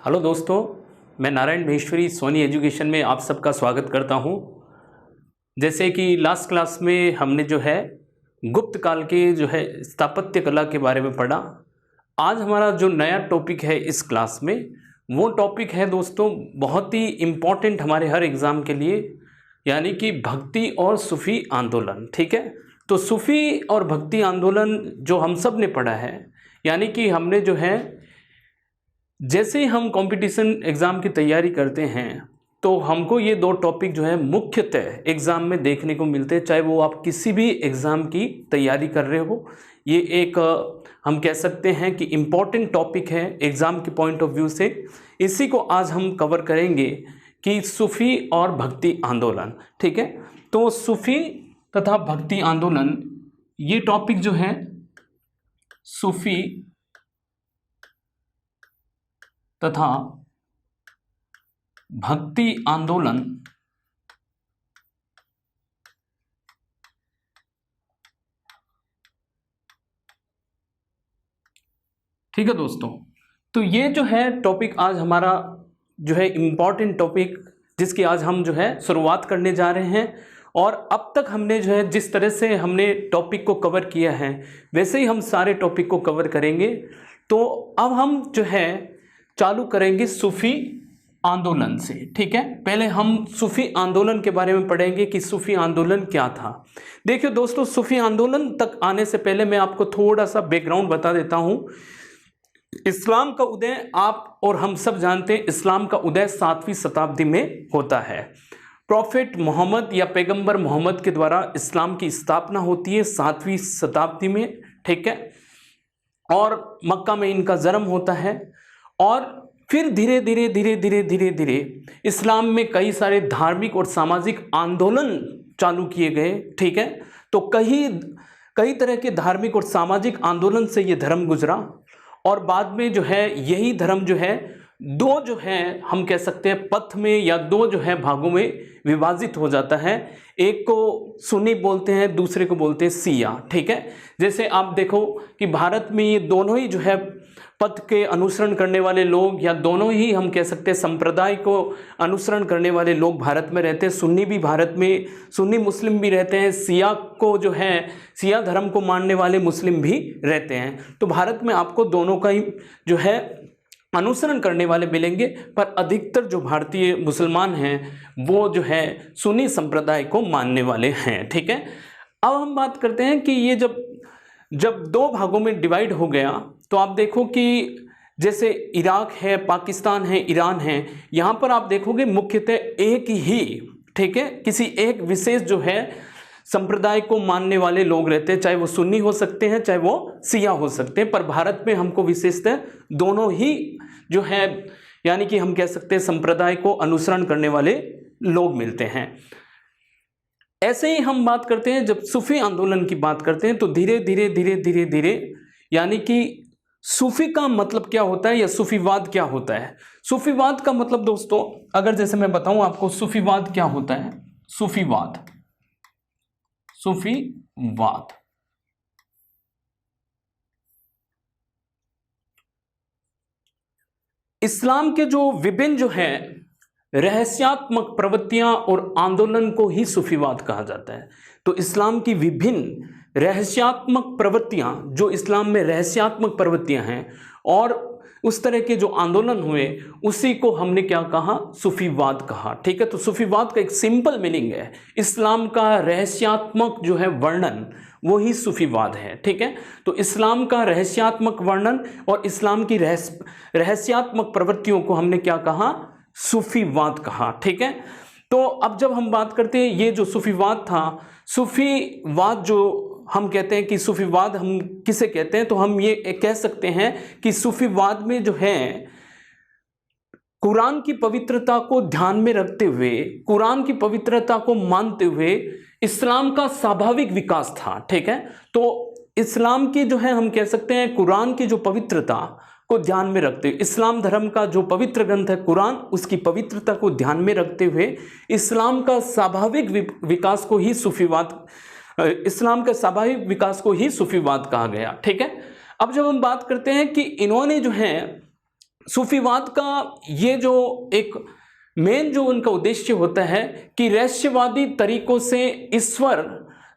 Hello दोस्तों, मैं Narayan Maheshwari Soni education में आप सबका स्वागत करता हूं। जैसे कि लास्ट क्लास में हमने जो है गुप्त काल के जो है स्थापत्य कला के बारे में पढ़ा। आज हमारा जो नया टॉपिक है इस क्लास में वो टॉपिक है दोस्तों बहुत ही इम्पॉर्टेंट हमारे हर एग्ज़ाम के लिए, यानी कि भक्ति और सूफी आंदोलन। ठीक है, तो सूफी और भक्ति आंदोलन जो हम सब ने पढ़ा है, यानी कि हमने जो है जैसे ही हम कंपटीशन एग्ज़ाम की तैयारी करते हैं तो हमको ये दो टॉपिक जो है मुख्यतः एग्ज़ाम में देखने को मिलते हैं, चाहे वो आप किसी भी एग्ज़ाम की तैयारी कर रहे हो। ये एक हम कह सकते हैं कि इम्पॉर्टेंट टॉपिक है एग्ज़ाम के पॉइंट ऑफ व्यू से। इसी को आज हम कवर करेंगे कि सूफी और भक्ति आंदोलन। ठीक है, तो सूफी तथा भक्ति आंदोलन ये टॉपिक जो है सूफी तथा भक्ति आंदोलन ठीक है दोस्तों, तो ये जो है टॉपिक आज हमारा जो है इम्पॉर्टेंट टॉपिक जिसकी आज हम जो है शुरुआत करने जा रहे हैं। और अब तक हमने जो है जिस तरह से हमने टॉपिक को कवर किया है वैसे ही हम सारे टॉपिक को कवर करेंगे। तो अब हम जो है चालू करेंगे सूफी आंदोलन से। ठीक है, पहले हम सूफी आंदोलन के बारे में पढ़ेंगे कि सूफी आंदोलन क्या था। देखिए दोस्तों, सूफी आंदोलन तक आने से पहले मैं आपको थोड़ा सा बैकग्राउंड बता देता हूं। इस्लाम का उदय आप और हम सब जानते हैं, इस्लाम का उदय 7वीं शताब्दी में होता है। प्रॉफेट मोहम्मद या पैगंबर मोहम्मद के द्वारा इस्लाम की स्थापना होती है 7वीं शताब्दी में। ठीक है, और मक्का में इनका जन्म होता है और फिर धीरे धीरे इस्लाम में कई सारे धार्मिक और सामाजिक आंदोलन चालू किए गए। ठीक है, तो कई तरह के धार्मिक और सामाजिक आंदोलन से ये धर्म गुजरा और बाद में जो है यही धर्म जो है दो जो है हम कह सकते हैं पथ में या दो जो है भागों में विभाजित हो जाता है। एक को सुन्नी बोलते हैं, दूसरे को बोलते हैं शिया। ठीक है, जैसे आप देखो कि भारत में ये दोनों ही जो है पथ के अनुसरण करने वाले लोग या दोनों ही हम कह सकते हैं संप्रदाय को अनुसरण करने वाले लोग भारत में रहते हैं। सुन्नी भी भारत में सुन्नी मुस्लिम भी रहते हैं, शिया को जो है शिया धर्म को मानने वाले मुस्लिम भी रहते हैं। तो भारत में आपको दोनों का ही जो है अनुसरण करने वाले मिलेंगे, पर अधिकतर जो भारतीय मुसलमान हैं वो जो है सुन्नी संप्रदाय को मानने वाले हैं। ठीक है, अब हम बात करते हैं कि ये जब दो भागों में डिवाइड हो गया तो आप देखो कि जैसे इराक है, पाकिस्तान है, ईरान है, यहाँ पर आप देखोगे मुख्यतः एक ही ठीक है किसी एक विशेष जो है संप्रदाय को मानने वाले लोग रहते हैं, चाहे वो सुन्नी हो सकते हैं चाहे वो शिया हो सकते हैं। पर भारत में हमको विशेषतः दोनों ही जो है यानी कि हम कह सकते हैं संप्रदाय को अनुसरण करने वाले लोग मिलते हैं। ऐसे ही हम बात करते हैं जब सूफी आंदोलन की बात करते हैं तो धीरे धीरे यानी कि सूफी का मतलब क्या होता है या सूफीवाद क्या होता है। सूफीवाद का मतलब दोस्तों अगर जैसे मैं बताऊं आपको सूफीवाद क्या होता है। सूफीवाद इस्लाम के जो विभिन्न जो है रहस्यात्मक प्रवृत्तियां और आंदोलन को ही सूफीवाद कहा जाता है। तो इस्लाम की विभिन्न रहस्यात्मक प्रवृत्तियां जो इस्लाम में रहस्यात्मक प्रवृत्तियां हैं और उस तरह के जो आंदोलन हुए उसी को हमने क्या कहा, सूफीवाद कहा। ठीक है, तो सूफीवाद का एक सिंपल मीनिंग है इस्लाम का रहस्यात्मक जो है वर्णन, वो ही सूफीवाद है। ठीक है, तो इस्लाम का रहस्यात्मक वर्णन और इस्लाम की रहस्यात्मक प्रवृत्तियों को हमने क्या कहा, सूफीवाद कहा। ठीक है, तो अब जब हम बात करते हैं ये जो सूफीवाद था, सूफीवाद जो हम कहते हैं कि सूफीवाद हम किसे कहते हैं, तो हम ये कह सकते हैं कि सूफीवाद में जो है कुरान की पवित्रता को ध्यान में रखते हुए, कुरान की पवित्रता को मानते हुए इस्लाम का स्वाभाविक विकास था। ठीक है, तो इस्लाम की जो है हम कह सकते हैं कुरान की जो पवित्रता को ध्यान में रखते हुए, इस्लाम धर्म का जो पवित्र ग्रंथ है कुरान, उसकी पवित्रता को ध्यान में रखते हुए इस्लाम का स्वाभाविक विकास को ही सूफीवाद इस्लाम के स्वाभाविक विकास को ही सूफीवाद कहा गया। ठीक है, अब जब हम बात करते हैं कि इन्होंने जो है सूफीवाद का ये जो एक मेन जो उनका उद्देश्य होता है कि रहस्यवादी तरीकों से ईश्वर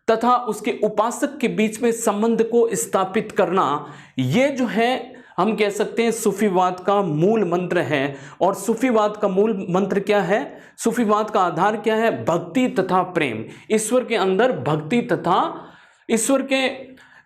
तथा उसके उपासक के बीच में संबंध को स्थापित करना, ये जो है हम कह सकते हैं सूफीवाद का मूल मंत्र है। और सूफीवाद का मूल मंत्र क्या है? सूफीवाद का आधार क्या है? भक्ति तथा प्रेम। ईश्वर के अंदर भक्ति तथा ईश्वर के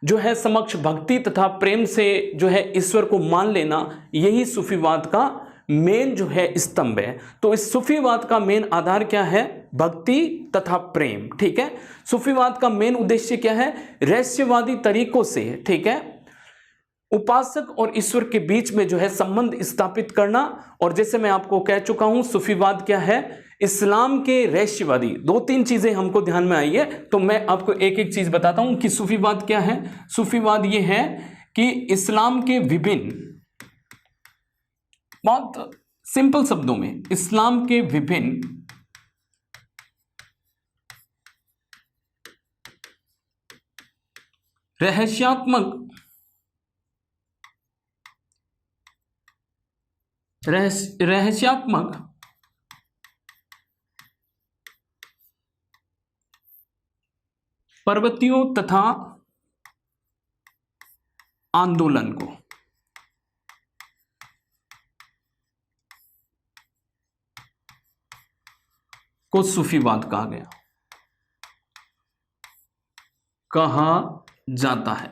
जो है समक्ष भक्ति तथा प्रेम से जो है ईश्वर को मान लेना, यही सूफीवाद का मेन जो है स्तंभ है। तो इस सूफीवाद का मेन आधार क्या है? भक्ति तथा प्रेम। ठीक है, सूफीवाद का मेन उद्देश्य क्या है? रहस्यवादी तरीकों से, ठीक है, उपासक और ईश्वर के बीच में जो है संबंध स्थापित करना। और जैसे मैं आपको कह चुका हूं, सूफीवाद क्या है? इस्लाम के रहस्यवादी। दो तीन चीजें हमको ध्यान में आई है, तो मैं आपको एक एक चीज बताता हूं कि सूफीवाद क्या है। सूफीवाद ये है कि इस्लाम के विभिन्न, बहुत सिंपल शब्दों में, इस्लाम के विभिन्न रहस्यात्मक प्रवृत्तियों तथा आंदोलन को सूफीवाद कहा जाता है।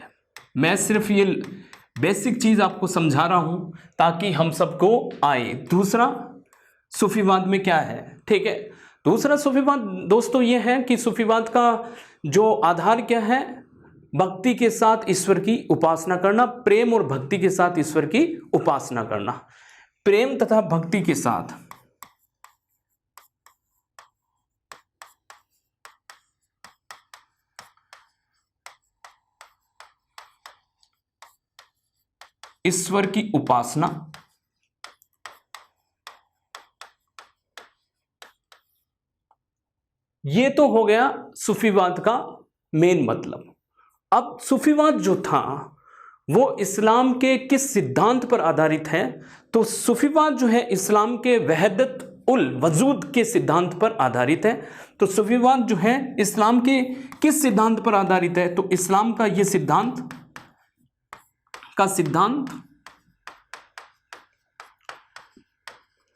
मैं सिर्फ ये बेसिक चीज आपको समझा रहा हूं ताकि हम सबको आए। दूसरा सूफीवाद में क्या है? ठीक है, दूसरा सूफीवाद दोस्तों ये है कि सूफीवाद का जो आधार क्या है? भक्ति के साथ ईश्वर की उपासना करना, प्रेम और भक्ति के साथ ईश्वर की उपासना करना। प्रेम तथा भक्ति के साथ ईश्वर की उपासना, ये तो हो गया सूफीवाद का मेन मतलब। अब सूफीवाद जो था वो इस्लाम के किस सिद्धांत पर आधारित है? तो सूफीवाद जो है इस्लाम के वहदत उल वजूद के सिद्धांत पर आधारित है। तो सूफीवाद जो है इस्लाम के किस सिद्धांत पर आधारित है? तो इस्लाम का ये सिद्धांत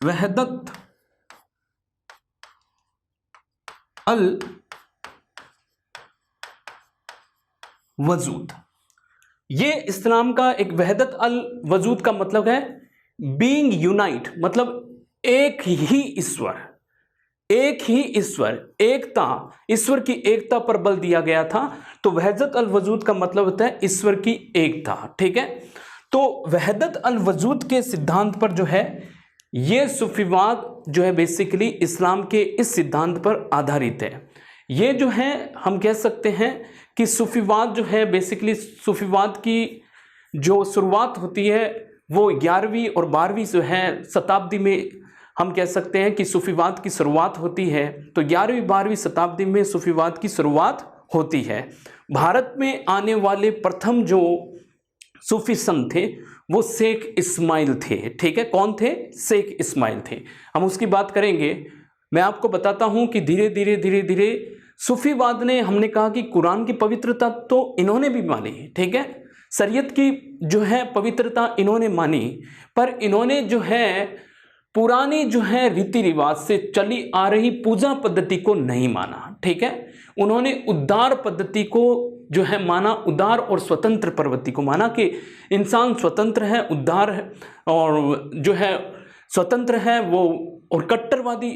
वहदत अल वजूद, ये इस्लाम का एक वहदत अल वजूद का मतलब है बीइंग यूनाइट, मतलब एक ही ईश्वर, एकता, ईश्वर की एकता पर बल दिया गया था। तो वहदत अल वजूद का मतलब होता है ईश्वर की एकता। ठीक है, तो वहदत अल वजूद के सिद्धांत पर जो है ये सूफीवाद जो है बेसिकली इस्लाम के इस सिद्धांत पर आधारित है। ये जो है हम कह सकते हैं कि सूफीवाद जो है बेसिकली सूफीवाद की जो शुरुआत होती है वो 11वीं और 12वीं जो है शताब्दी में हम कह सकते हैं कि सूफीवाद की शुरुआत होती है। तो 11वीं 12वीं शताब्दी में सूफीवाद की शुरुआत होती है। भारत में आने वाले प्रथम जो सूफी संत थे वो शेख इस्माइल थे। ठीक है, कौन थे? शेख इस्माइल थे। हम उसकी बात करेंगे। मैं आपको बताता हूं कि धीरे धीरे सूफीवाद ने, हमने कहा कि कुरान की पवित्रता तो इन्होंने भी मानी, ठीक है, शरीयत की जो है पवित्रता इन्होंने मानी, पर इन्होंने जो है पुरानी जो है रीति रिवाज से चली आ रही पूजा पद्धति को नहीं माना। ठीक है, उन्होंने उदार पद्धति को जो है माना, उदार और स्वतंत्र प्रवृत्ति को माना कि इंसान स्वतंत्र है, उदार है और जो है स्वतंत्र है वो, और कट्टरवादी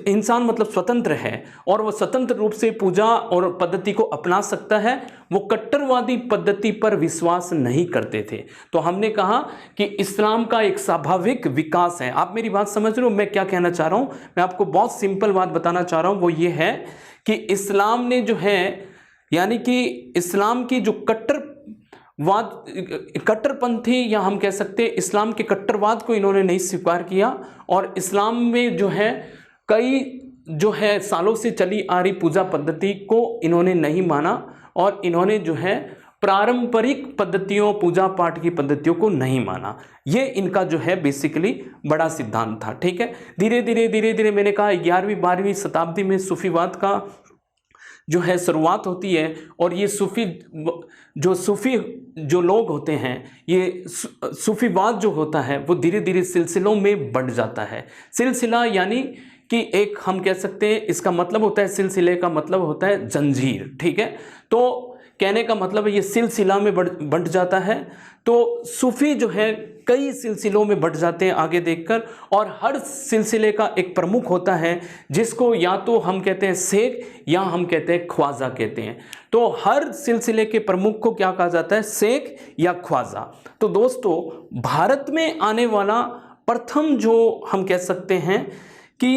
इंसान मतलब स्वतंत्र है और वह स्वतंत्र रूप से पूजा और पद्धति को अपना सकता है, वो कट्टरवादी पद्धति पर विश्वास नहीं करते थे। तो हमने कहा कि इस्लाम का एक स्वाभाविक विकास है। आप मेरी बात समझ रहे हो मैं क्या कहना चाह रहा हूँ? मैं आपको बहुत सिंपल बात बताना चाह रहा हूँ, वो ये है कि इस्लाम ने जो है यानी कि इस्लाम की जो कट्टरपंथी या हम कह सकते हैं इस्लाम के कट्टरवाद को इन्होंने नहीं स्वीकार किया और इस्लाम में जो है कई जो है सालों से चली आ रही पूजा पद्धति को इन्होंने नहीं माना और इन्होंने जो है पारंपरिक पद्धतियों, पूजा पाठ की पद्धतियों को नहीं माना। ये इनका जो है बेसिकली बड़ा सिद्धांत था। ठीक है, धीरे धीरे मैंने कहा 11वीं 12वीं शताब्दी में सूफीवाद का जो है शुरुआत होती है। और ये सूफी जो लोग होते हैं, ये सूफीवाद जो होता है वो धीरे धीरे सिलसिलों में बढ़ जाता है। सिलसिला यानी कि एक हम कह सकते हैं, इसका मतलब होता है, सिलसिले का मतलब होता है जंजीर। ठीक है, तो कहने का मतलब है ये सिलसिला में बढ़ जाता है। तो सूफी जो है कई सिलसिलों में बढ़ जाते हैं आगे देखकर, और हर सिलसिले का एक प्रमुख होता है जिसको या तो हम कहते हैं शेख या हम कहते हैं ख्वाजा कहते हैं। तो हर सिलसिले के प्रमुख को क्या कहा जाता है, शेख या ख्वाजा। तो दोस्तों भारत में आने वाला प्रथम जो हम कह सकते हैं कि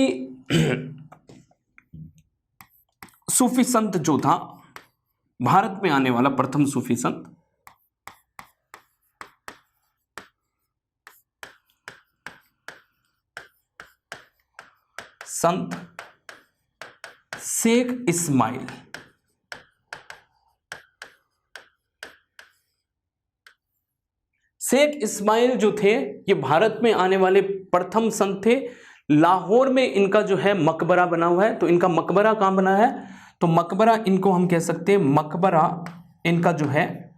सूफी संत जो था, भारत में आने वाला प्रथम सूफी संत शेख इस्माइल। शेख इस्माइल जो थे ये भारत में आने वाले प्रथम संत थे। लाहौर में इनका जो है मकबरा बना हुआ है। तो इनका मकबरा कहाँ बना है, तो मकबरा इनको हम कह सकते हैं, मकबरा इनका जो है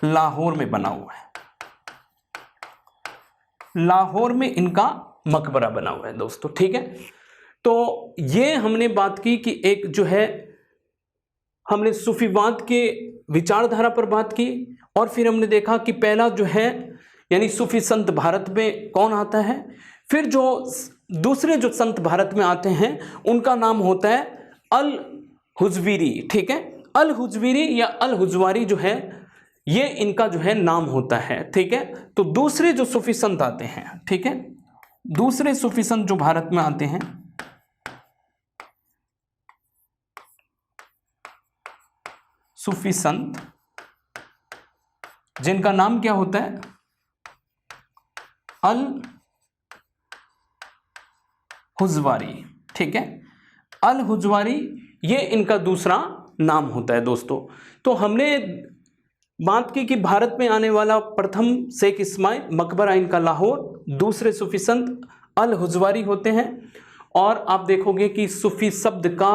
लाहौर में बना हुआ है। लाहौर में इनका मकबरा बना हुआ है दोस्तों। ठीक है, तो ये हमने बात की कि एक जो है हमने सूफीवाद के विचारधारा पर बात की, और फिर हमने देखा कि पहला जो है यानी सूफी संत भारत में कौन आता है। फिर जो दूसरे जो संत भारत में आते हैं उनका नाम होता है अल हुजवीरी। ठीक है, अल हुजवीरी या अल हुजवारी जो है ये इनका जो है नाम होता है। ठीक है, तो दूसरे जो सूफी संत आते हैं, ठीक है, दूसरे सूफी संत जो भारत में आते हैं, सूफी संत जिनका नाम क्या होता है, अल हुजवारी। ठीक है, अल हुजवारी ये इनका दूसरा नाम होता है दोस्तों। तो हमने बात की कि भारत में आने वाला प्रथम शेख इस्माइल, मकबरा इनका लाहौर, दूसरे सूफी संत अल हुजवारी होते हैं। और आप देखोगे कि सूफी शब्द का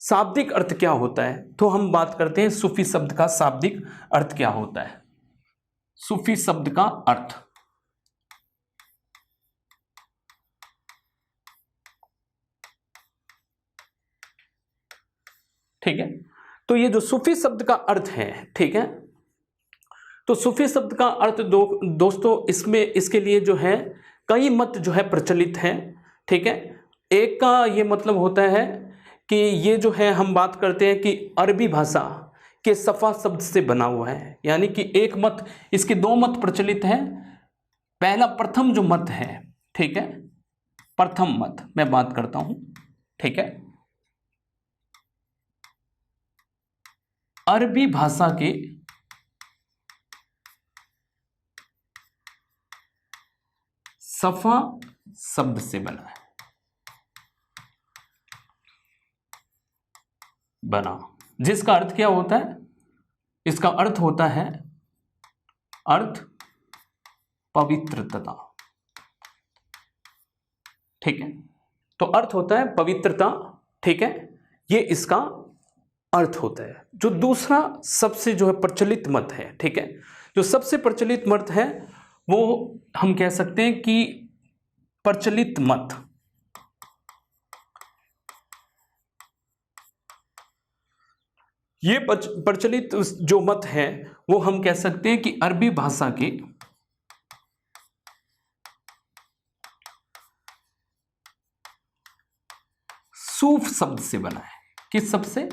शाब्दिक अर्थ क्या होता है, तो हम बात करते हैं सूफी शब्द का शाब्दिक अर्थ क्या होता है। सूफी शब्द का अर्थ, ठीक है, तो ये जो सूफी शब्द का अर्थ है, ठीक है, तो सूफी शब्द का अर्थ दोस्तों इसके लिए जो है कई मत जो है प्रचलित है। ठीक है, एक का ये मतलब होता है कि ये जो है हम बात करते हैं कि अरबी भाषा के सफा शब्द से बना हुआ है, यानी कि एक मत, इसके दो मत प्रचलित हैं। पहला प्रथम जो मत है, ठीक है, प्रथम मत मैं बात करता हूं, ठीक है, अरबी भाषा के सफा शब्द से बना है, जिसका अर्थ क्या होता है, इसका अर्थ होता है अर्थ पवित्रता। ठीक है, तो अर्थ होता है पवित्रता। ठीक है, ये इसका अर्थ होता है। जो दूसरा सबसे जो है प्रचलित मत है, ठीक है, जो सबसे प्रचलित मत है वो हम कह सकते हैं कि प्रचलित मत, ये प्रचलित जो मत है वो हम कह सकते हैं कि अरबी भाषा के सूफ शब्द से बना है। किस शब्द से,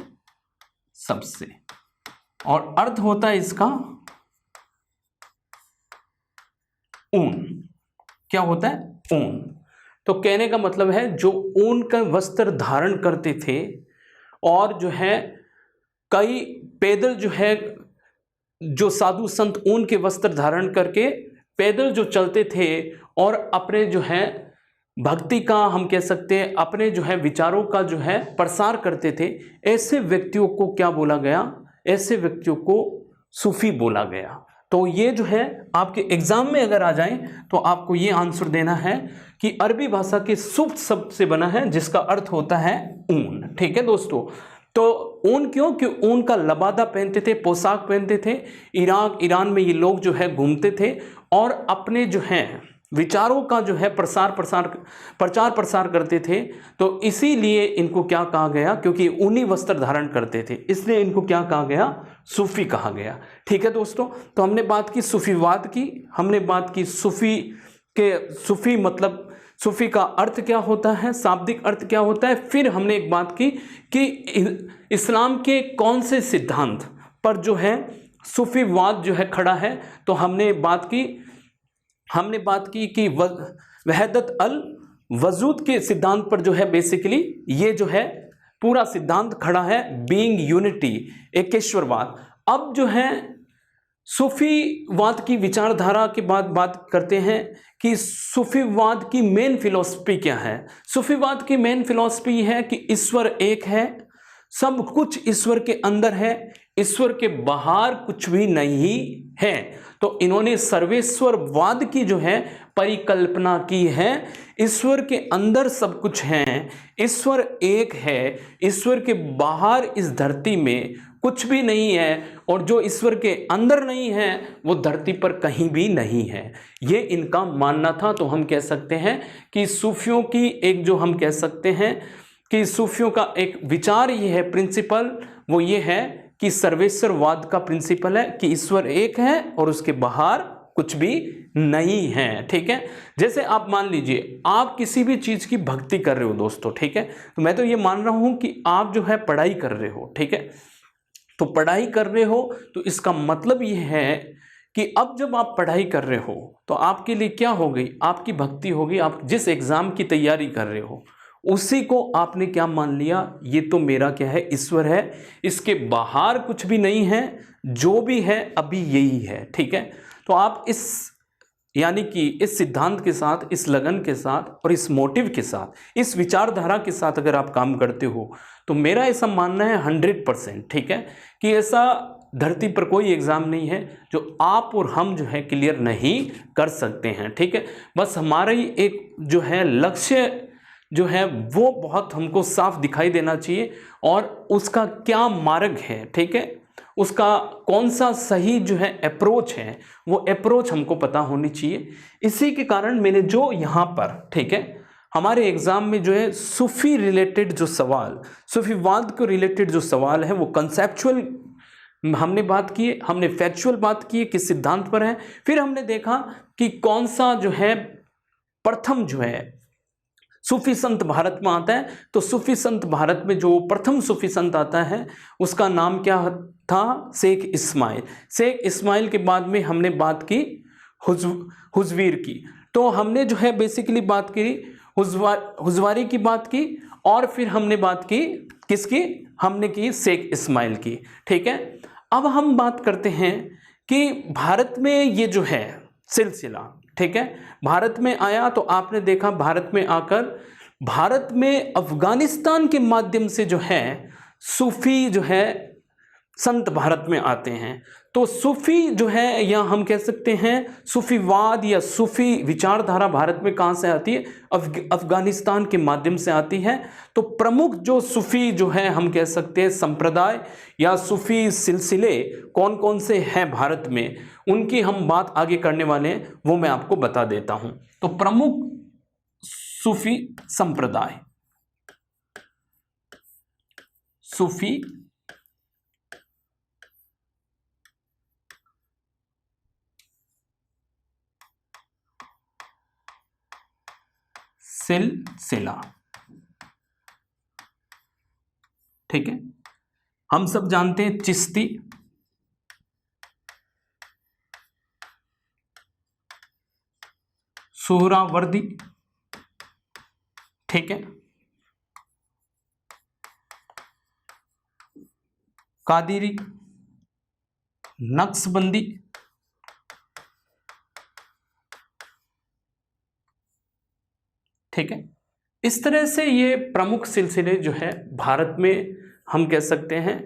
सबसे, और अर्थ होता है इसका ऊन। क्या होता है, ऊन। तो कहने का मतलब है जो ऊन का वस्त्र धारण करते थे, और जो है कई पैदल जो है जो साधु संत ऊन के वस्त्र धारण करके पैदल जो चलते थे और अपने जो है भक्ति का हम कह सकते हैं अपने जो है विचारों का जो है प्रसार करते थे, ऐसे व्यक्तियों को क्या बोला गया, ऐसे व्यक्तियों को सूफी बोला गया। तो ये जो है आपके एग्जाम में अगर आ जाए तो आपको ये आंसर देना है कि अरबी भाषा के सुफ्त शब्द से बना है जिसका अर्थ होता है ऊन। ठीक है दोस्तों, तो ऊन क्यों? कि ऊन का लबादा पहनते थे, पोशाक पहनते थे। इराक ईरान में ये लोग जो है घूमते थे और अपने जो है विचारों का जो है प्रचार प्रसार करते थे। तो इसीलिए इनको क्या कहा गया? क्योंकि ऊनी वस्त्र धारण करते थे, इसलिए इनको क्या कहा गया? सूफी कहा गया। ठीक है दोस्तों, तो हमने बात की सूफीवाद की, हमने बात की सूफी मतलब सूफी का अर्थ क्या होता है, शाब्दिक अर्थ क्या होता है। फिर हमने एक बात की कि इस्लाम के कौन से सिद्धांत पर जो है सूफीवाद जो है खड़ा है। तो हमने बात की कि वहदत अल वजूद के सिद्धांत पर जो है बेसिकली ये जो है पूरा सिद्धांत खड़ा है, बीइंग यूनिटी, एकेश्वरवाद। अब जो है सूफीवाद की विचारधारा के बाद बात करते हैं कि सूफीवाद की मेन फिलॉसफी क्या है। सूफीवाद की मेन फिलॉसफी है कि ईश्वर एक है, सब कुछ ईश्वर के अंदर है, ईश्वर के बाहर कुछ भी नहीं है। तो इन्होंने सर्वेश्वरवाद की जो है परिकल्पना की है। ईश्वर के अंदर सब कुछ है, ईश्वर एक है, ईश्वर के बाहर इस धरती में कुछ भी नहीं है, और जो ईश्वर के अंदर नहीं है वो धरती पर कहीं भी नहीं है। ये इनका मानना था। तो हम कह सकते हैं कि सूफियों की एक जो हम कह सकते हैं कि सूफियों का एक विचार ये है, प्रिंसिपल वो ये है कि सर्वेश्वरवाद का प्रिंसिपल है कि ईश्वर एक है और उसके बाहर कुछ भी नहीं है। ठीक है, जैसे आप मान लीजिए आप किसी भी चीज की भक्ति कर रहे हो दोस्तों, ठीक है, तो मैं तो ये मान रहा हूं कि आप जो है पढ़ाई कर रहे हो। ठीक है, तो पढ़ाई कर रहे हो तो इसका मतलब ये है कि अब जब आप पढ़ाई कर रहे हो तो आपके लिए क्या हो गई? आपकी भक्ति होगी। आप जिस एग्जाम की तैयारी कर रहे हो उसी को आपने क्या मान लिया? ये तो मेरा क्या है? ईश्वर है, इसके बाहर कुछ भी नहीं है, जो भी है अभी यही है। ठीक है, तो आप इस यानी कि इस सिद्धांत के साथ, इस लगन के साथ और इस मोटिव के साथ, इस विचारधारा के साथ अगर आप काम करते हो तो मेरा ऐसा मानना है 100%, ठीक है, कि ऐसा धरती पर कोई एग्ज़ाम नहीं है जो आप और हम जो है क्लियर नहीं कर सकते हैं। ठीक है, बस हमारा ही एक जो है लक्ष्य जो है वो बहुत हमको साफ दिखाई देना चाहिए और उसका क्या मार्ग है। ठीक है, उसका कौन सा सही जो है अप्रोच है, वो अप्रोच हमको पता होनी चाहिए। इसी के कारण मैंने जो यहाँ पर, ठीक है, हमारे एग्जाम में जो है सूफी रिलेटेड जो सवाल, सूफीवाद को रिलेटेड जो सवाल है वो कंसेप्चुअल हमने बात की, हमने फैक्चुअल बात की किस सिद्धांत पर है। फिर हमने देखा कि कौन सा जो है प्रथम जो है सूफी संत भारत में आता है। तो सूफी संत भारत में जो प्रथम सूफी संत आता है उसका नाम क्या था? शेख इस्माइल। शेख इस्माइल के बाद में हमने बात की हुजवीर की। तो हमने जो है बेसिकली बात की हुजवारी की बात की और फिर हमने बात की किसकी? हमने की शेख इस्माइल की। ठीक है, अब हम बात करते हैं कि भारत में ये जो है सिलसिला, ठीक है, भारत में आया तो आपने देखा भारत में आकर भारत में अफगानिस्तान के माध्यम से जो है सूफी जो है संत भारत में आते हैं। तो सूफी जो है या हम कह सकते हैं सूफीवाद या सूफी विचारधारा भारत में कहाँ से आती है? अफगानिस्तान के माध्यम से आती है। तो प्रमुख जो सूफी जो है हम कह सकते हैं संप्रदाय या सूफी सिलसिले कौन कौन से हैं भारत में, उनकी हम बात आगे करने वाले हैं, वो मैं आपको बता देता हूं। तो प्रमुख सूफी संप्रदाय, सूफी सिलसिला, ठीक है, हम सब जानते हैं चिश्ती, सुहरावर्दी, ठीक है, कादिरी, नक्शबंदी, ठीक है। इस तरह से ये प्रमुख सिलसिले जो है भारत में हम कह सकते हैं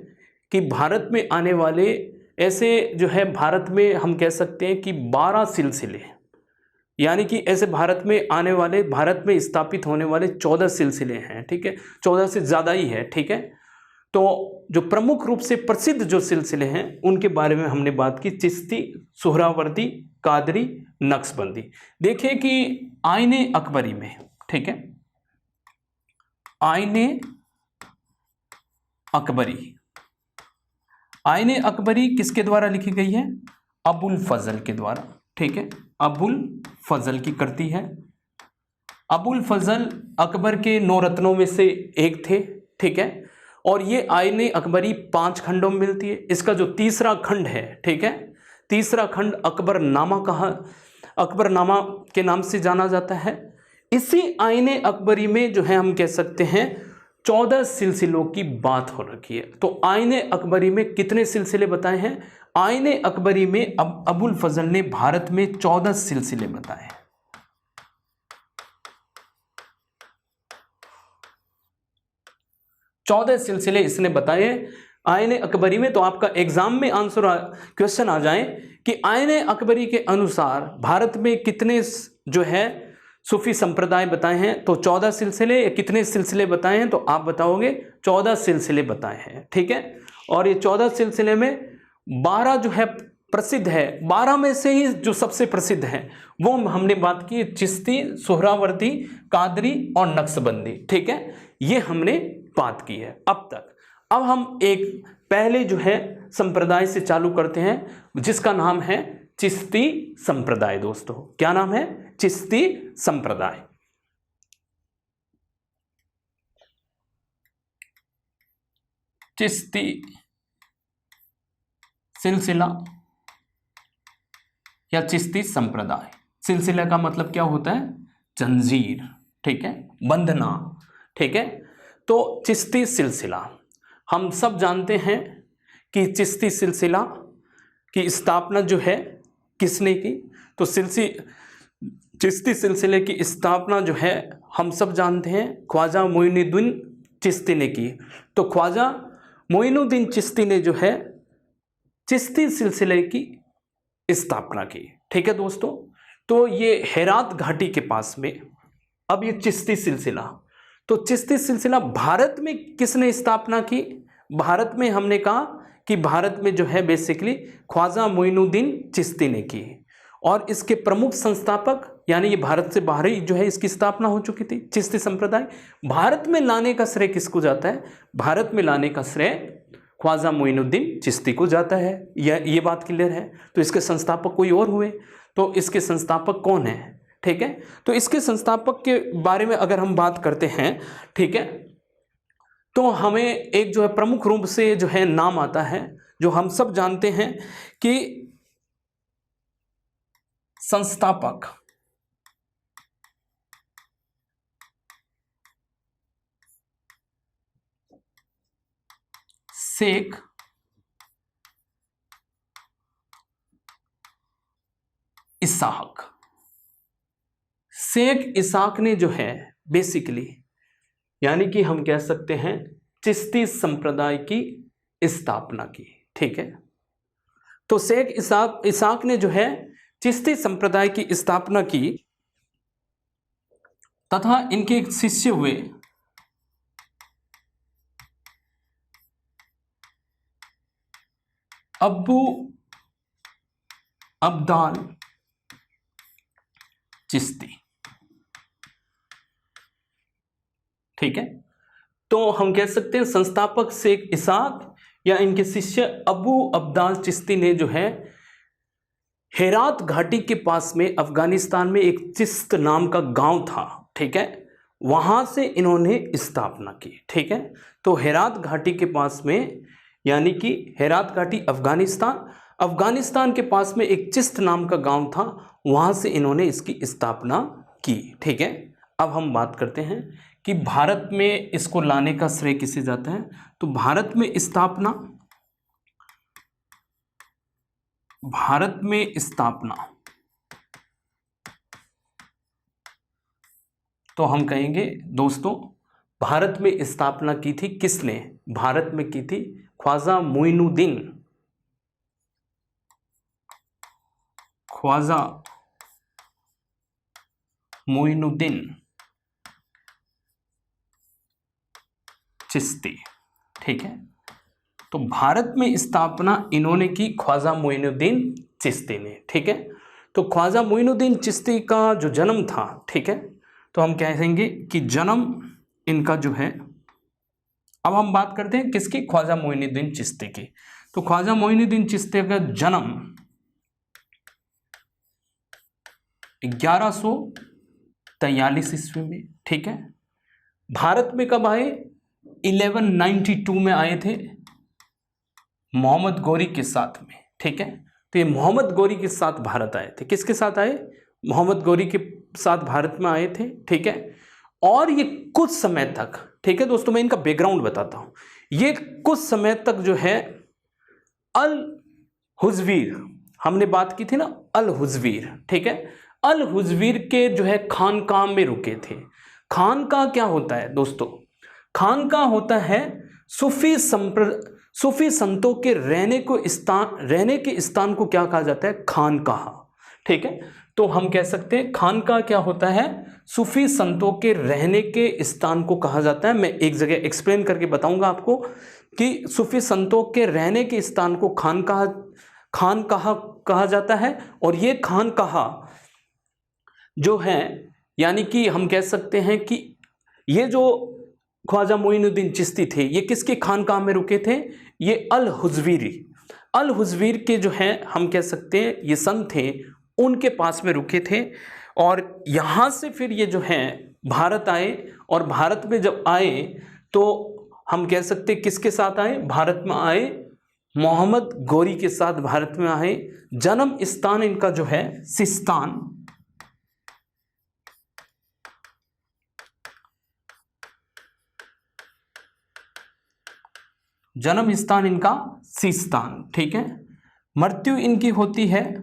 कि भारत में आने वाले ऐसे जो है भारत में हम कह सकते हैं कि 12 सिलसिले, यानी कि ऐसे भारत में आने वाले, भारत में स्थापित होने वाले 14 सिलसिले हैं। ठीक है, 14 से ज़्यादा ही है। ठीक है, तो जो प्रमुख रूप से प्रसिद्ध जो सिलसिले हैं उनके बारे में हमने बात की, चिश्ती, सुहरावर्दी, कादरी, नक्शबंदी। देखिए कि आईने अकबरी में, ठीक है, आईने अकबरी, आईने अकबरी किसके द्वारा लिखी गई है? अबुल फजल के द्वारा। ठीक है, अबुल फजल की करती है। अबुल फजल अकबर के 9 रत्नों में से एक थे। ठीक है, और ये आईने अकबरी 5 खंडों में मिलती है। इसका जो तीसरा खंड है, ठीक है, तीसरा खंड अकबरनामा के नाम से जाना जाता है। इसी आईने अकबरी में जो है हम कह सकते हैं 14 सिलसिलों की बात हो रखी है। तो आईने अकबरी में कितने सिलसिले बताए हैं? आईने अकबरी में अबुल फजल ने भारत में 14 सिलसिले बताए हैं। 14 सिलसिले इसने बताए आईने अकबरी में। तो आपका एग्जाम में आंसर क्वेश्चन आ जाए कि आईने अकबरी के अनुसार भारत में कितने जो है सूफी संप्रदाय बताए हैं, तो 14 सिलसिले। या कितने सिलसिले बताए हैं, तो आप बताओगे 14 सिलसिले बताए हैं। ठीक है, और ये 14 सिलसिले में 12 जो है प्रसिद्ध है। 12 में से ही जो सबसे प्रसिद्ध है वो हमने बात की, चिश्ती, सुहरावर्दी, कादरी और नक्शबंदी। ठीक है, ये हमने बात की है अब तक। अब हम एक पहले जो है संप्रदाय से चालू करते हैं जिसका नाम है चिश्ती संप्रदाय। दोस्तों क्या नाम है? चिश्ती संप्रदाय। चिश्ती सिलसिला या चिश्ती संप्रदाय। सिलसिला का मतलब क्या होता है? जंजीर। ठीक है, बंधना। ठीक है, तो चिश्ती सिलसिला हम सब जानते हैं कि चिश्ती सिलसिला की स्थापना जो है किसने की? तो चिश्ती सिलसिले की स्थापना जो है हम सब जानते हैं ख्वाजा मोइनुद्दीन चिश्ती ने की। तो ख्वाजा मोइनुद्दीन चिश्ती ने जो है चिश्ती सिलसिले की स्थापना की। ठीक है दोस्तों, तो ये हेरात घाटी के पास में अब ये चिश्ती सिलसिला, तो चिश्ती सिलसिला भारत में किसने स्थापना की? भारत में हमने कहा कि भारत में जो है बेसिकली ख्वाजा मोइनुद्दीन चिश्ती ने की। और इसके प्रमुख संस्थापक, यानी ये भारत से बाहर ही जो है इसकी स्थापना हो चुकी थी चिश्ती संप्रदाय। भारत में लाने का श्रेय किसको जाता है? भारत में लाने का श्रेय ख्वाजा मोइनुद्दीन चिश्ती को जाता है। ये बात क्लियर है। तो इसके संस्थापक कोई और हुए, तो इसके संस्थापक कौन है? ठीक है, तो इसके संस्थापक के बारे में अगर हम बात करते हैं, ठीक है, तो हमें एक जो है प्रमुख रूप से जो है नाम आता है जो हम सब जानते हैं कि संस्थापक शेख इसाक। शेख इसाक ने जो है बेसिकली, यानी कि हम कह सकते हैं चिश्ती संप्रदाय की स्थापना की। ठीक है, तो शेख इसाक ने जो है चिश्ती संप्रदाय की स्थापना की तथा इनके एक शिष्य हुए अबू अब्दाल चिश्ती। ठीक है, तो हम कह सकते हैं संस्थापक शेख इसाक या इनके शिष्य अबू अब्दाल चिश्ती ने जो है हेरात घाटी के पास में अफगानिस्तान में एक चिश्त नाम का गांव था। ठीक है, वहां से इन्होंने स्थापना की। ठीक है, तो हेरात घाटी के पास में, यानी कि हेरात घाटी अफगानिस्तान के पास में एक चिश्त नाम का गांव था, वहां से इन्होंने इसकी स्थापना की। ठीक है, अब हम बात करते हैं कि भारत में इसको लाने का श्रेय किसे जाता है? तो भारत में स्थापना तो हम कहेंगे दोस्तों भारत में स्थापना की थी किसने? भारत में की थी ख्वाजा मोइनुद्दीन ख्वाजा मोइनुद्दीन चिश्ती, ठीक है। तो भारत में स्थापना इन्होंने की ख्वाजा मोइनुद्दीन चिश्ती ने, ठीक है। तो ख्वाजा मोइनुद्दीन चिश्ती का जो जन्म था, ठीक है, तो हम कहेंगे कि जन्म इनका जो है, अब हम बात करते हैं किसकी, ख्वाजा मोइनुद्दीन चिश्ती की। तो ख्वाजा मोइनुद्दीन चिश्ती का जन्म 1143 ईस्वी में, ठीक है। भारत में कब आए, 1192 में आए थे मोहम्मद गौरी के साथ में, ठीक है। तो ये मोहम्मद गौरी के साथ भारत आए थे। किसके साथ आए, मोहम्मद गौरी के साथ भारत में आए थे, ठीक है। और ये कुछ समय तक, ठीक है दोस्तों, मैं इनका बैकग्राउंड बताता हूं। ये कुछ समय तक जो है अल हुजवीर, हमने बात की थी ना अल हुजवीर, ठीक है, अल हुजवीर के जो है खानकाह में रुके थे। खानकाह क्या होता है दोस्तों, खानकाह होता है सूफी संतों के रहने के स्थान को क्या कहा जाता है, खानकाह, ठीक है। तो हम कह सकते हैं खानकाह क्या होता है, सूफी संतों के रहने के स्थान को कहा जाता है। मैं एक जगह एक्सप्लेन करके बताऊंगा आपको कि सूफी संतों के रहने के स्थान को खानकाह कहा जाता है। और ये खानकाह जो है, यानी कि हम कह सकते हैं कि ये जो ख्वाजा मोइनुद्दीन चिश्ती थे, ये किसके खानकाह में रुके थे, ये अल हुजवीर के जो है हम कह सकते हैं ये संत थे, उनके पास में रुके थे। और यहाँ से फिर ये जो है भारत आए, और भारत में जब आए तो हम कह सकते किसके साथ आए, भारत में आए मोहम्मद गौरी के साथ भारत में आए। जन्म स्थान इनका जो है सिस्तान, जन्म स्थान इनका सिस्तान, ठीक है। मृत्यु इनकी होती है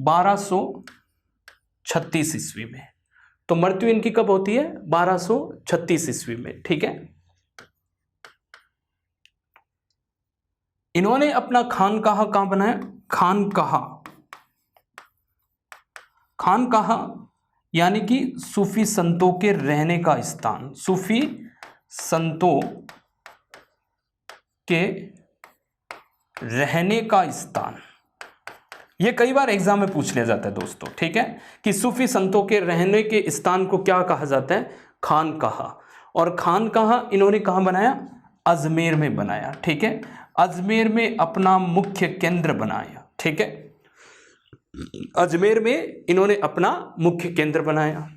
1236 ईस्वी में। तो मृत्यु इनकी कब होती है, 1236 ईस्वी में, ठीक है। इन्होंने अपना खानकाह कहां बनाया, खानकाह यानी कि सूफी संतों के रहने का स्थान, सूफी संतों के रहने का स्थान। ये कई बार एग्जाम में पूछ लिया जाता है दोस्तों, ठीक है, कि सूफी संतों के रहने के स्थान को क्या कहा जाता है, खानकाह। और खानकाह इन्होंने कहाँ बनाया, अजमेर में बनाया, ठीक है। अजमेर में अपना मुख्य केंद्र बनाया, ठीक है। अजमेर में इन्होंने अपना मुख्य केंद्र बनाया।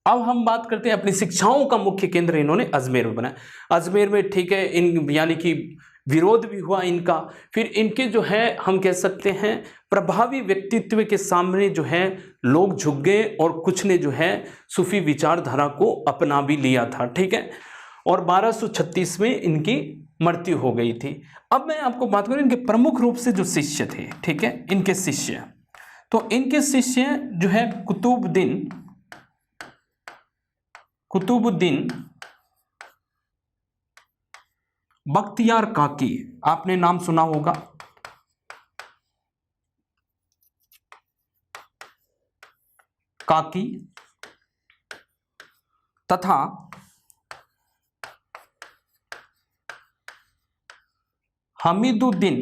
अब हम बात करते हैं अपनी शिक्षाओं का मुख्य केंद्र इन्होंने अजमेर में बनाया। अजमेर में, ठीक है, इन यानी कि विरोध भी हुआ इनका। फिर इनके जो है हम कह सकते हैं प्रभावी व्यक्तित्व के सामने जो है लोग झुक गए, और कुछ ने जो है सूफी विचारधारा को अपना भी लिया था, ठीक है। और 1236 में इनकी मृत्यु हो गई थी। अब मैं आपको बात करूं इनके प्रमुख रूप से जो शिष्य थे, ठीक है, इनके शिष्य, तो इनके शिष्य जो है कुतुबुद्दीन बख्तियार काकी, आपने नाम सुना होगा, काकी, तथा हमीदुद्दीन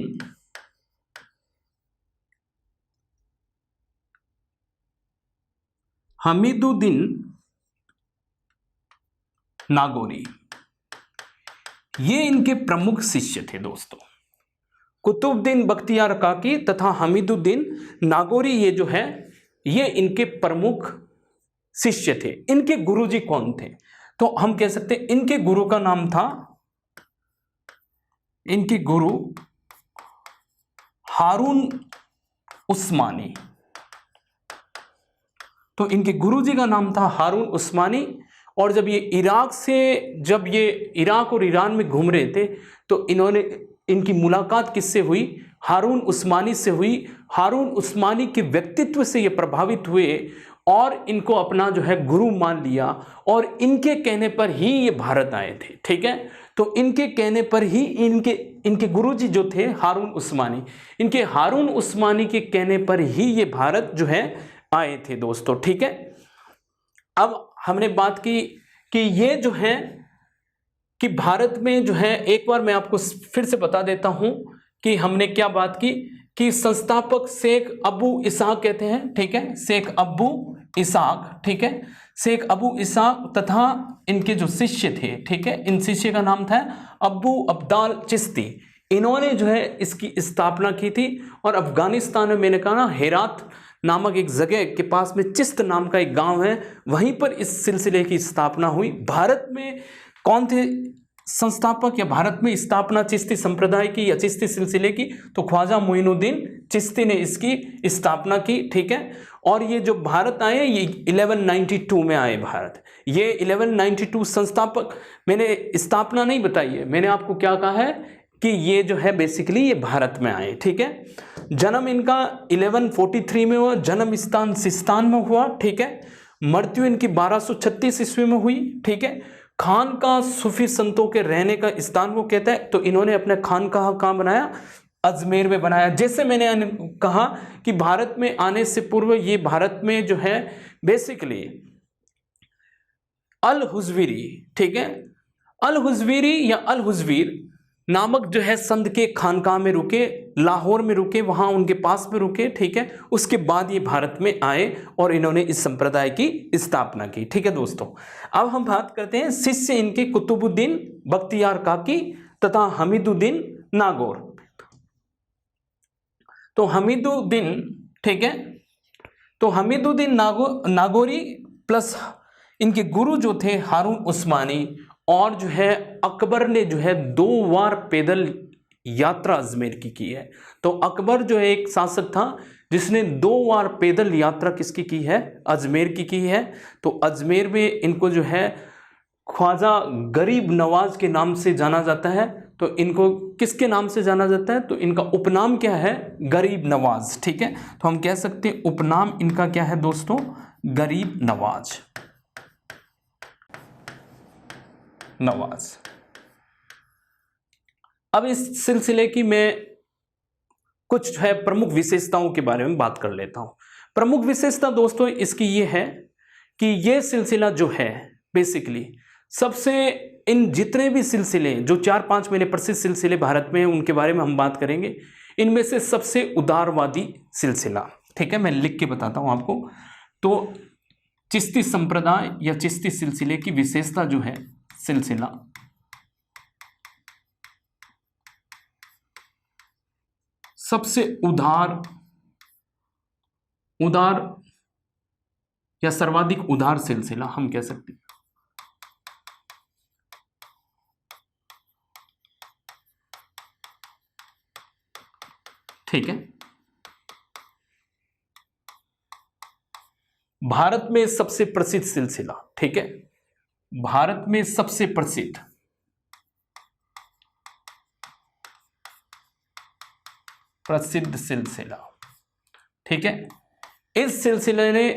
नागौरी, ये इनके प्रमुख शिष्य थे दोस्तों। कुतुबुद्दीन बख्तियार काकी तथा हमीदुद्दीन नागौरी, ये जो है ये इनके प्रमुख शिष्य थे। इनके गुरुजी कौन थे, तो हम कह सकते हैं इनके गुरु का नाम था, इनके गुरु हारून उस्मानी। तो इनके गुरुजी का नाम था हारून उस्मानी। और जब ये इराक और ईरान में घूम रहे थे तो इनकी मुलाकात किससे हुई, हारून उस्मानी से हुई। हारून उस्मानी के व्यक्तित्व से ये प्रभावित हुए और इनको अपना जो है गुरु मान लिया, और इनके कहने पर ही ये भारत आए थे, ठीक है। तो इनके कहने पर ही इनके गुरुजी जो थे हारून उस्मानी, इनके हारून उस्मानी के कहने पर ही ये भारत जो है आए थे दोस्तों। ठीक है, अब हमने बात की कि ये जो है कि भारत में जो है, एक बार मैं आपको फिर से बता देता हूं कि हमने क्या बात की कि संस्थापक शेख अबू इसहाक कहते हैं। ठीक है, शेख अबू इसहाक, ठीक है, शेख अबू इसहाक तथा इनके जो शिष्य थे, ठीक है, इन शिष्य का नाम था अबू अब्दाल चिश्ती। इन्होंने जो है इसकी स्थापना की थी और अफगानिस्तान में, मैंने कहा ना, हेरात नामक एक जगह के पास में चिश्त नाम का एक गांव है, वहीं पर इस सिलसिले की स्थापना हुई। भारत में कौन थे संस्थापक या भारत में स्थापना चिश्ती संप्रदाय की या चिश्ती सिलसिले की? तो ख्वाजा मोइनुद्दीन चिश्ती ने इसकी स्थापना की। ठीक है, और ये जो भारत आए ये 1192 में आए भारत। ये 1192 संस्थापक, मैंने स्थापना नहीं बताई है, मैंने आपको क्या कहा है कि ये जो है बेसिकली ये भारत में आए। ठीक है, जन्म इनका 1143 में हुआ, जन्म स्थान सिस्तान में हुआ। ठीक है, मृत्यु इनकी 1236 ईस्वी में हुई। ठीक है, खान का सूफी संतों के रहने का स्थान वो कहता है, तो इन्होंने अपने खान कहाँ बनाया? अजमेर में बनाया। जैसे मैंने कहा कि भारत में आने से पूर्व ये भारत में जो है बेसिकली अल हुजवीरी, ठीक है, अल हुजवीरी या अल हुजवीर नामक जो है संत के खानकाह में रुके, लाहौर में रुके, वहां उनके पास में रुके। ठीक है, उसके बाद ये भारत में आए और इन्होंने इस संप्रदाय की स्थापना की। ठीक है दोस्तों, अब हम बात करते हैं शिष्य इनके कुतुबुद्दीन बख्तियार काकी तथा हमीदुद्दीन नागौर। तो हमीदुद्दीन, ठीक है, तो हमीदुद्दीन नागौरी प्लस इनके गुरु जो थे हारून उस्मानी, और जो है अकबर ने जो है 2 बार पैदल यात्रा अजमेर की है। तो अकबर जो है एक शासक था जिसने 2 बार पैदल यात्रा किसकी की है? अजमेर की है। तो अजमेर में इनको जो है ख्वाजा गरीब नवाज के नाम से जाना जाता है। तो इनको किसके नाम से जाना जाता है? तो इनका उपनाम क्या है? गरीब नवाज। ठीक है, तो हम कह सकते हैं उपनाम इनका क्या है दोस्तों? गरीब नवाज। अब इस सिलसिले की मैं कुछ जो है प्रमुख विशेषताओं के बारे में बात कर लेता हूं। प्रमुख विशेषता दोस्तों इसकी ये है कि ये सिलसिला जो है बेसिकली सबसे, इन जितने भी सिलसिले जो 4-5 मैंने प्रसिद्ध सिलसिले भारत में हैं उनके बारे में हम बात करेंगे, इनमें से सबसे उदारवादी सिलसिला। ठीक है, मैं लिख के बताता हूं आपको। तो चिश्ती संप्रदाय या चिश्ती सिलसिले की विशेषता जो है, सिलसिला सबसे उदार या सर्वाधिक उदार सिलसिला हम कह सकते हैं। ठीक है, भारत में सबसे प्रसिद्ध सिलसिला। ठीक है, भारत में सबसे प्रसिद्ध सिलसिला। ठीक है, इस सिलसिले ने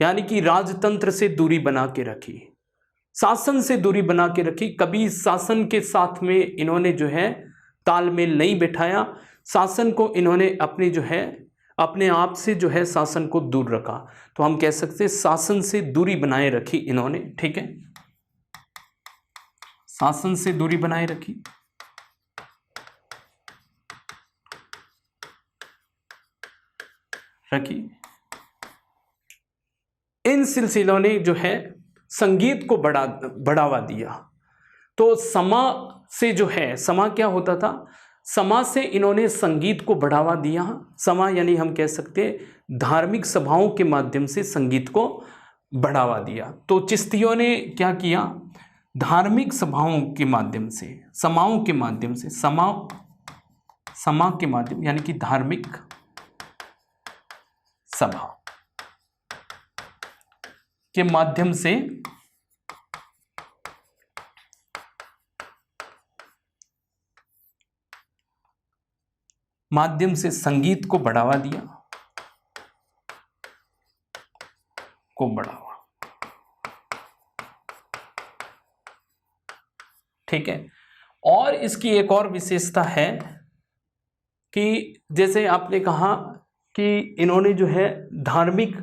यानी कि राजतंत्र से दूरी बना के रखी, शासन से दूरी बना के रखी। कभी शासन के साथ में इन्होंने जो है तालमेल नहीं बैठाया, शासन को इन्होंने अपने जो है अपने आप से जो है शासन को दूर रखा। तो हम कह सकते हैं शासन से दूरी बनाए रखी इन्होंने। ठीक है, शासन से दूरी बनाए रखी। इन सिलसिलों ने जो है संगीत को बढ़ावा दिया। तो समा से जो है, समा क्या होता था? समा से इन्होंने संगीत को बढ़ावा दिया। समा यानी हम कह सकते हैं धार्मिक सभाओं के माध्यम से संगीत को बढ़ावा दिया। तो चिश्तियों ने क्या किया? धार्मिक सभाओं के माध्यम से, समाओं के माध्यम से, समा के माध्यम यानी कि धार्मिक सभा के माध्यम से संगीत को बढ़ावा दिया, ठीक है। और इसकी एक और विशेषता है कि जैसे आपने कहा कि इन्होंने जो है धार्मिक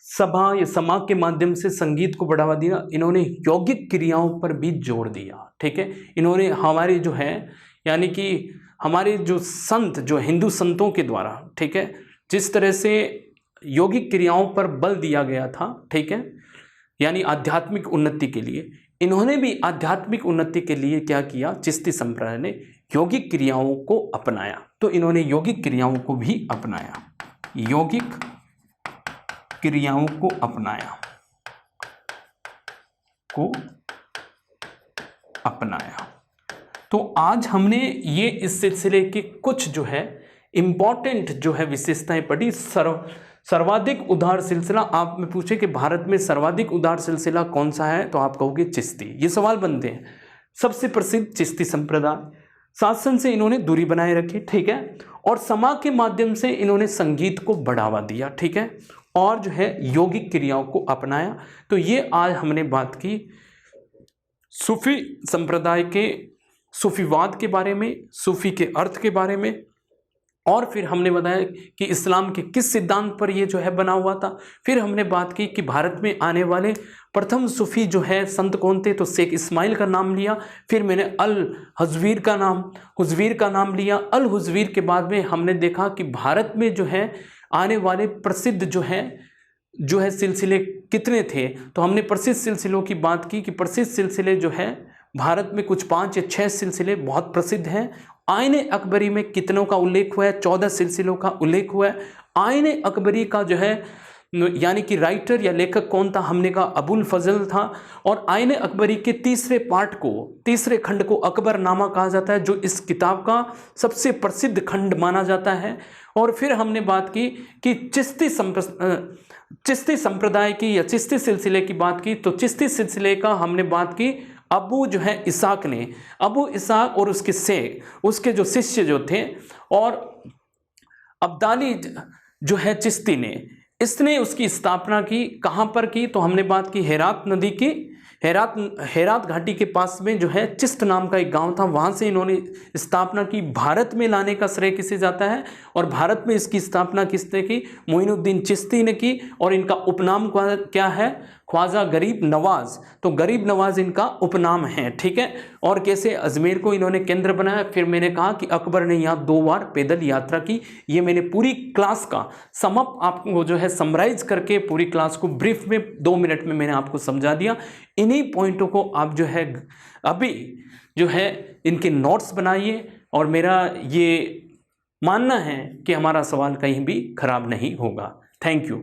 सभा या समाज के माध्यम से संगीत को बढ़ावा दिया, इन्होंने यौगिक क्रियाओं पर भी जोर दिया, ठीक है। इन्होंने हमारे जो है यानी कि हमारे जो संत, जो हिंदू संतों के द्वारा, ठीक है, जिस तरह से यौगिक क्रियाओं पर बल दिया गया था, ठीक है, यानी आध्यात्मिक उन्नति के लिए, इन्होंने भी आध्यात्मिक उन्नति के लिए क्या किया, चिश्ती संप्रदाय ने यौगिक क्रियाओं को अपनाया। तो इन्होंने यौगिक क्रियाओं को भी अपनाया, यौगिक क्रियाओं को अपनाया। तो आज हमने ये इस सिलसिले के कुछ जो है इम्पॉर्टेंट जो है विशेषताएं पढ़ी। सर्वाधिक उदार सिलसिला, आप में पूछे कि भारत में सर्वाधिक उदार सिलसिला कौन सा है, तो आप कहोगे चिश्ती। ये सवाल बनते हैं। सबसे प्रसिद्ध चिश्ती संप्रदाय, शासन से इन्होंने दूरी बनाए रखी, ठीक है, और समाज के माध्यम से इन्होंने संगीत को बढ़ावा दिया, ठीक है, और जो है यौगिक क्रियाओं को अपनाया। तो ये आज हमने बात की सूफी संप्रदाय के सूफीवाद के बारे में, सूफी के अर्थ के बारे में, और फिर हमने बताया कि इस्लाम के किस सिद्धांत पर ये जो है बना हुआ था। फिर हमने बात की कि भारत में आने वाले प्रथम सूफी जो है संत कौन थे, तो शेख इस्माइल का नाम लिया। फिर मैंने अल हुज़वीर का नाम लिया। अल हुज़वीर के बाद में हमने देखा कि भारत में जो है आने वाले प्रसिद्ध जो है सिलसिले कितने थे। तो हमने प्रसिद्ध सिलसिलों की बात की कि प्रसिद्ध सिलसिले जो है भारत में कुछ 5 या 6 सिलसिले बहुत प्रसिद्ध हैं। आईने अकबरी में कितनों का उल्लेख हुआ है, 14 सिलसिलों का उल्लेख हुआ है। आईने अकबरी का जो है यानी कि राइटर या लेखक कौन था, हमने कहा अबुल फजल था। और आईने अकबरी के तीसरे खंड को अकबरनामा कहा जाता है, जो इस किताब का सबसे प्रसिद्ध खंड माना जाता है। और फिर हमने बात की कि चिश्ती संप्रदाय की या चिश्ती सिलसिले की बात की। तो चिश्ती सिलसिले का हमने बात की अबू जो है इसाक ने, अबू इसाक और उसके जो शिष्य जो थे, और अब्दाली जो है चिश्ती ने, इसने उसकी स्थापना की। कहाँ पर की, तो हमने बात की हेरात नदी की, हेरात घाटी के पास में जो है चिश्त नाम का एक गांव था, वहाँ से इन्होंने स्थापना की। भारत में लाने का श्रेय किसे जाता है, और भारत में इसकी स्थापना किसने की, मोइनुद्दीन चिश्ती ने की। और इनका उपनाम क्या है, ख्वाजा गरीब नवाज। तो गरीब नवाज इनका उपनाम है, ठीक है। और कैसे अजमेर को इन्होंने केंद्र बनाया। फिर मैंने कहा कि अकबर ने यहाँ 2 बार पैदल यात्रा की। ये मैंने पूरी क्लास का समअप आपको जो है समराइज करके पूरी क्लास को ब्रीफ में 2 मिनट में मैंने आपको समझा दिया। इन्हीं पॉइंटों को आप जो है अभी जो है इनके नोट्स बनाइए, और मेरा ये मानना है कि हमारा सवाल कहीं भी खराब नहीं होगा। Thank you.